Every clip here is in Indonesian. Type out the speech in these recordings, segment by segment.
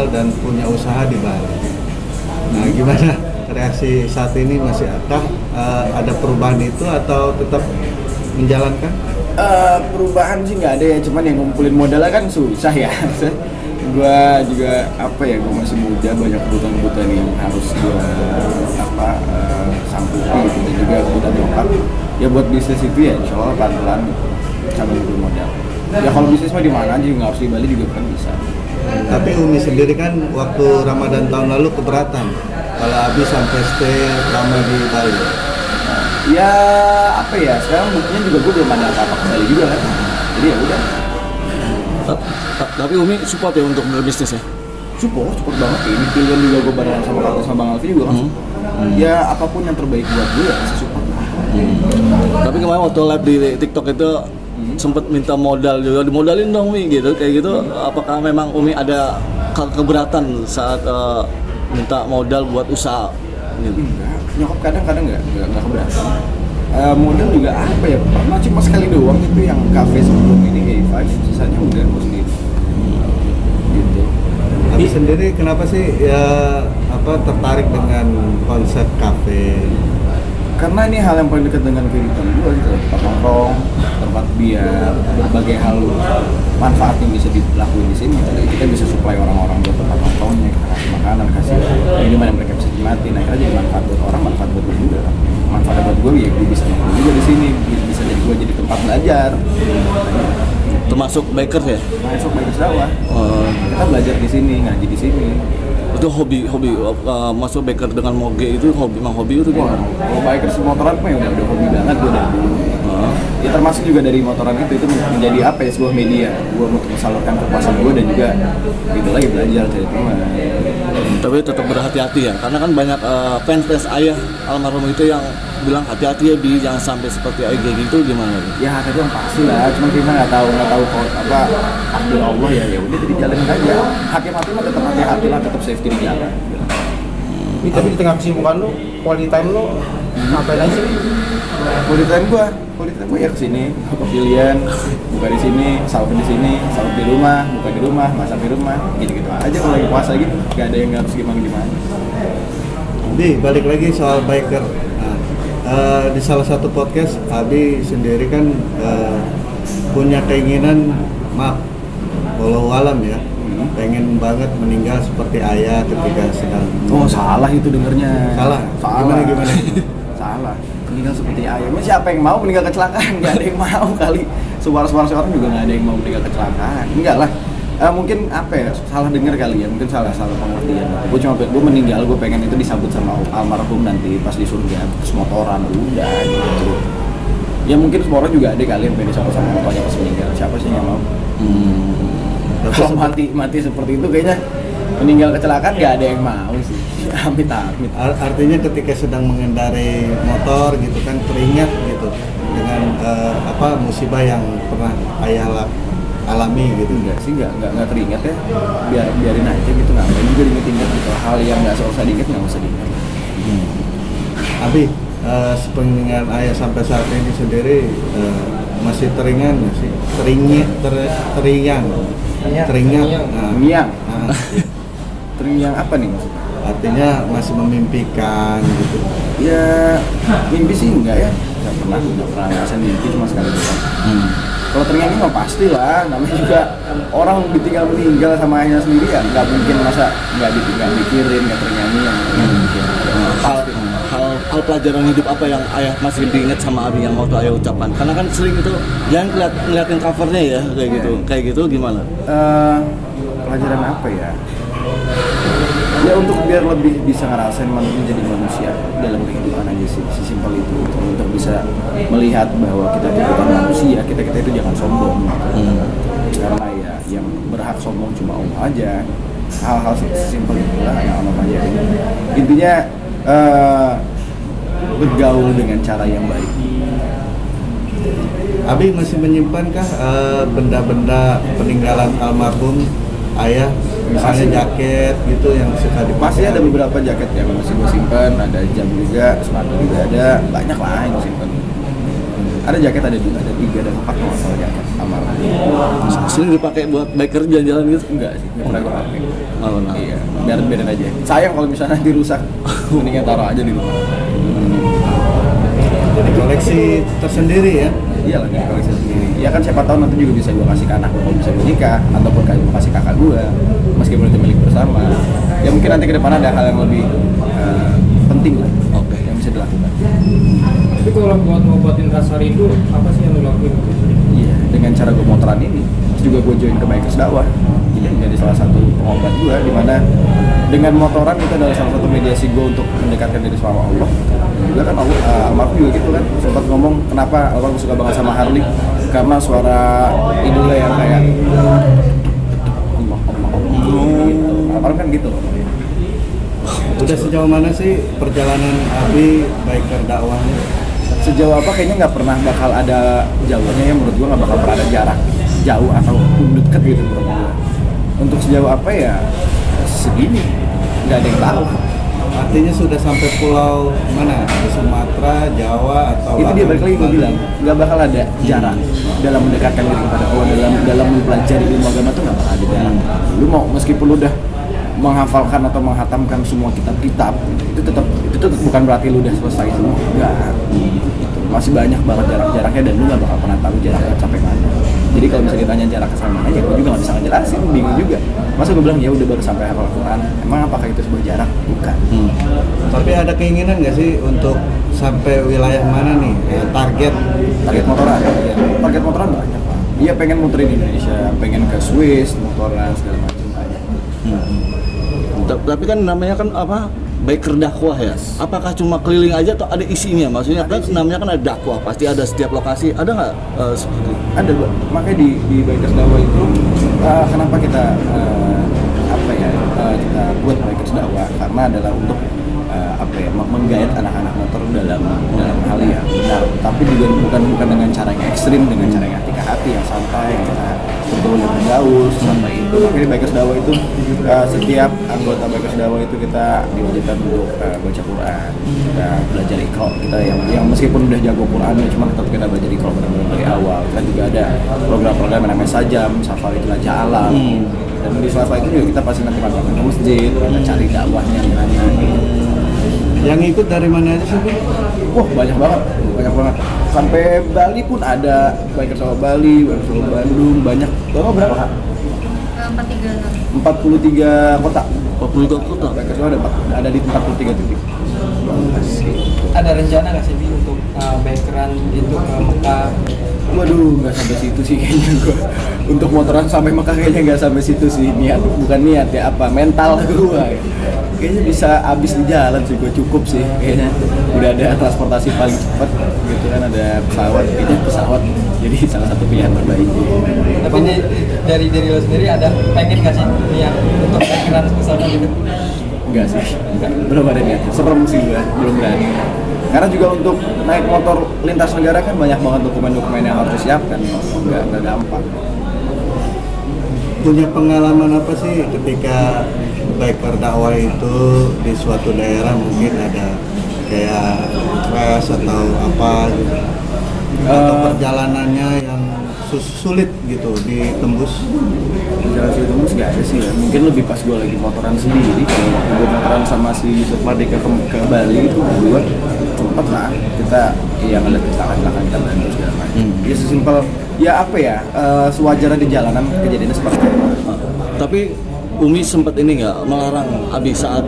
tinggal dan punya usaha di Bali. Nah, gimana reaksi saat ini, masih ada perubahan itu atau tetap menjalankan? Perubahan sih nggak ada ya, cuman yang ngumpulin modalnya kan susah ya. Gua juga gua masih muda, banyak kebutuhan yang harus gua sanggupi gitu, dan juga kebutuhan nyokap. Ya buat bisnis itu ya insya Allah pelan-pelan sambil ngumpulin modal. Ya kalau bisnis mah di mana aja, nggak harus di Bali juga kan bisa. Tapi Umi sendiri kan waktu Ramadan tahun lalu keberatan kalau Abi sampai stay lama di Bali. Ya sekarang buktinya juga gue belum ada apa-apa ke Bali juga kan. Jadi ya udah. Tapi Umi support ya untuk berbisnis ya? Support banget. Ini pilihan juga gue barengan sama Kak sama Bang Alfi juga kan. Ya apapun yang terbaik buat gue ya saya support. Tapi kemarin waktu live di TikTok itu sempat minta modal juga, dimodalin dong Umi gitu, kayak gitu. Apakah memang Umi ada keberatan saat minta modal buat usaha gitu? Enggak, nyokap kadang-kadang nggak keberatan. Modal juga pernah cuma sekali doang itu yang cafe sebelum ini A5, sisanya udah gue sendiri. Gitu. Abi sendiri kenapa sih tertarik dengan konsep kafe? Karena ini hal yang paling dekat dengan kehidupan gue gitu, tempat nongkrong, tempat biar berbagai hal manfaat yang bisa dilakuin di sini. Jadi kita bisa supply orang-orang buat tempat nongkrongnya, kita kasih makanan, kasih minuman yang mereka bisa nikmatin. Akhirnya jadi manfaat buat orang, manfaat buat gue juga. Manfaat buat gue ya gue bisa nongkrong juga di sini, bisa jadi gue jadi tempat belajar. Termasuk baker ya? Masuk baker dakwah. Kita belajar di sini, ngaji di sini. Itu hobi masuk baker dengan moge itu hobi itu gimana? Kalau biker motoran mah udah hobi banget gue dari dulu. Ya termasuk juga dari motoran itu menjadi sebuah media gue untuk mensalurkan kepuasan gue dan juga gitu lagi belajar dari teman. Tapi tetap berhati-hati ya, karena kan banyak fans ayah almarhum itu yang bilang hati-hati ya Bi, jangan sampai seperti ayah gitu, gimana? Ya itu yang pasti lah, cuma kita nggak tahu takdir Allah ya udah jadi jalanin aja. Hati-hati mah tetap hati-hati lah, tetap safety di jalan. Tapi di tengah kesibukan lu, quality time lu ngapain aja sih? Quality time gua ya kesini, pavilion, buka di sini, sahur di sini, sahur di rumah, buka di rumah, masak di rumah, gitu-gitu aja kalau lagi puasa gitu, nggak ada yang harus gimana-gimana. Bi, balik lagi soal biker. Di salah satu podcast, Abi sendiri kan punya keinginan, walau alam ya, pengen banget meninggal seperti ayah ketika sedang. Oh salah itu dengernya. Salah. Gimana? Salah. Meninggal seperti ayah. Siapa yang mau meninggal kecelakaan? Gak ada yang mau kali. Suara-suara orang juga gak ada yang mau meninggal kecelakaan. Enggak lah. Mungkin salah denger kali ya, mungkin salah pengertian. Gue meninggal, gue pengen itu disambut sama almarhum nanti pas di surga, terus motoran udah gitu. Ya mungkin semua orang juga ada kali yang pengen disambut sama bapaknya pas meninggal. Siapa sih yang mau? Kalau mati seperti itu kayaknya meninggal kecelakaan gak ada yang mau sih. Amit. Artinya ketika sedang mengendarai motor gitu kan teringat gitu dengan musibah yang pernah ayah alami gitu. Enggak sih, enggak teringat ya. Biarin aja gitu, ngapain juga diinget gitu. Hal yang enggak usah diinget, enggak usah diinget. Abi, sepeninggalan ayah sampai saat ini sendiri masih teringat nggak sih? Teringat. Teringat apa nih maksudnya? Artinya masih memimpikan gitu. Ya mimpi sih enggak ya. Enggak pernah ngerasain mimpi, cuma sekali doang. Kalau teringat mah pasti lah, namanya juga orang ditinggal meninggal sama ayahnya sendiri ya nggak mungkin masa nggak mikirin, nggak ternyanyi yang mungkin. Hal pelajaran hidup apa yang ayah masih diingat sama Abi yang waktu ayah ucapkan? Karena kan sering itu jangan ngeliatin covernya ya kayak gitu gimana? Pelajaran apa ya? Ya untuk biar lebih bisa ngerasain menjadi manusia dalam kehidupan aja sih, sesimpel itu. Untuk bisa melihat bahwa kita bukan manusia, kita itu jangan sombong. Karena ya yang berhak sombong cuma Allah aja. Hal-hal sesimpel itulah yang Allah ajarin. Intinya bergaul dengan cara yang baik. Abi masih menyimpankah benda-benda peninggalan almarhum ayah, misalnya jaket gitu yang suka dipakai? Masih ada beberapa jaket yang masih gue simpan, ada jam juga, sepatu juga ada, banyak lah yang gue simpan. Ada jaket, ada 2, ada 3, ada 4 kalau nggak salah jaket Almarhum. Sering dipakai buat biker jalan-jalan gitu? Enggak sih, nggak pernah gue pakai. Oh, nah. Iya, biarin aja. Sayang kalau misalnya nanti rusak, mendingan taruh aja di rumah. Jadi koleksi tersendiri ya. Iya lah, koleksi sendiri. Ya kan siapa tahu nanti juga bisa gue kasih ke anak gue kalau bisa menikah, ataupun kayak gue kasih kakak gue, meskipun itu milik bersama. Ya mungkin nanti ke depan ada hal yang lebih penting lah, yang bisa dilakukan. Tapi kalau buat ngobatin rasa rindu, apa sih yang lo lakuin? Iya, dengan cara gue motoran ini, terus juga gue join ke Bikers Dakwah. Ini menjadi salah satu pengobat gue, dimana dengan motoran itu adalah salah satu mediasi gue untuk mendekatkan diri sama Allah. Juga kan Allah, almarhum juga gitu kan, sempat ngomong kenapa almarhum suka banget sama Harley, karena suara idola yang kayak almarhum kan gitu. Udah sejauh mana sih perjalanan Abi biker dakwahnya? Sejauh apa kayaknya nggak pernah bakal ada jauhnya ya, menurut gue nggak bakal pernah ada jarak jauh atau dekat gitu menurut gue. Untuk sejauh apa ya segini nggak ada yang tahu. Artinya sudah sampai pulau mana? Di Sumatera, Jawa atau Itu dia balik lagi gue bilang nggak bakal ada jarak dalam mendekatkan diri kepada Allah, dalam mempelajari ilmu agama tuh nggak bakal ada jarak. Lu mau meskipun lu udah menghafalkan atau menghatamkan semua kitab-kitab, itu tetap bukan berarti lu udah selesai semua. Enggak. Masih banyak banget jarak-jaraknya dan lu nggak bakal pernah tahu jaraknya sampai mana. Jadi kalau misalnya ditanya jarak ke sana ya gue juga nggak bisa ngejelasin, bingung juga. Masa gue bilang ya udah baru sampai hafal Quran, emang apakah itu sebuah jarak? Bukan. Tapi ada keinginan nggak sih untuk sampai wilayah mana nih? Target Motoran. Ya. Target motoran banyak Pak. Iya pengen muterin Indonesia, pengen ke Swiss, motoran segala macam aja. Tapi kan namanya kan apa? Biker dakwah ya. Apakah cuma keliling aja atau ada isinya? Maksudnya kan namanya kan ada dakwah, pasti ada setiap lokasi. Ada nggak seperti? Ada Pak. Makanya di Bikers Dakwah itu kenapa kita kita buat Bikers Dakwah, karena adalah untuk menggait anak-anak motor dalam hal yang benar, tapi juga bukan dengan cara yang ekstrim, dengan cara yang hati ke hati, yang santai, yang kita bergaul sampai itu. Makanya Bikers Dakwah itu setiap anggota Bikers Dakwah itu kita diwajibkan untuk baca Quran, kita belajar Iqra, kita yang meskipun udah jago Quran cuma tetap kita belajar Iqra benar-benar dari awal. Kita juga ada program-program yang namanya Sajam, Safari Jelajah Alam. Dan di sela-sela itu juga kita pasti nanti mampir ke masjid, kita cari dakwahnya gimana. Yang ikut dari mana aja sih? Wah banyak banget. Sampai Bali pun ada, Bikers Dakwah Bali, Bikers Dakwah Bandung, banyak. Bapak berapa Kak? 43 kota. 42 kota. Bikers Dakwah ada di 43 titik. Ada rencana nggak sih Bi untuk bikeran itu ke Mekah? Waduh, nggak sampai situ sih kayaknya gue. Untuk motoran sampai Mekah kayaknya nggak sampai situ sih. Bukan niat ya, mental gue. Kayaknya bisa habis di jalan sih, gue cukup sih kayaknya. Udah ada transportasi paling cepat gitu kan, ada pesawat, kayaknya pesawat jadi salah satu pilihan terbaik. Tapi dari diri lo sendiri ada pengen nggak sih niat untuk bikeran ke sana gitu? Enggak sih, belum ada niat. Serem sih gue, belum berani. Karena juga untuk naik motor lintas negara kan banyak banget dokumen-dokumen yang harus disiapkan, nggak gampang. Punya pengalaman apa sih ketika biker dakwah itu di suatu daerah mungkin ada kayak crash atau apa gitu, atau perjalanannya yang sulit gitu ditembus? Jalan sulit tembus nggak ada sih ya. Mungkin lebih pas gue lagi motoran sendiri. Kalau waktu gue motoran sama si Yusuf Mardika ke Bali itu gue sempet lah kita ngeliat kecelakaan kita bantu segala macam. Ya sesimpel ya apa ya, sewajarnya di jalanan kejadiannya seperti itu. Tapi Umi sempat ini nggak melarang Abi saat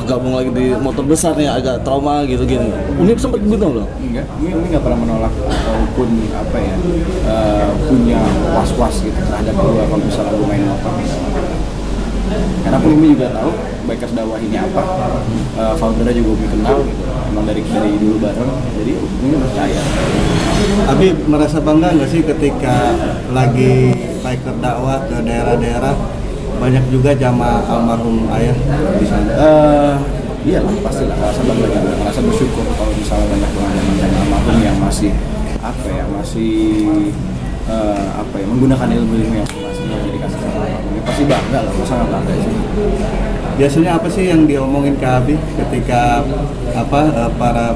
gabung lagi di motor besar nih, agak trauma gitu gini. Umi sempat gitu loh. Enggak, Umi nggak pernah menolak ataupun punya was-was gitu terhadap gua kalau misalnya gua main motor. Karena pun Umi juga tahu Bikers Dakwah ini apa, foundernya juga Umi kenal gitu. Emang dari dulu bareng, jadi Umi percaya. Abi merasa bangga nggak sih ketika lagi biker dakwah ke daerah-daerah, banyak juga jamaah almarhum ayah di sana? Iya lah, pastilah merasa bangga juga, merasa bersyukur kalau misalnya banyak banget jamaah almarhum yang masih menggunakan ilmu yang masih menjadikan sesuatu. Ya, pasti bangga lah, masa nggak bangga sih. Biasanya apa sih yang diomongin ke Abi ketika para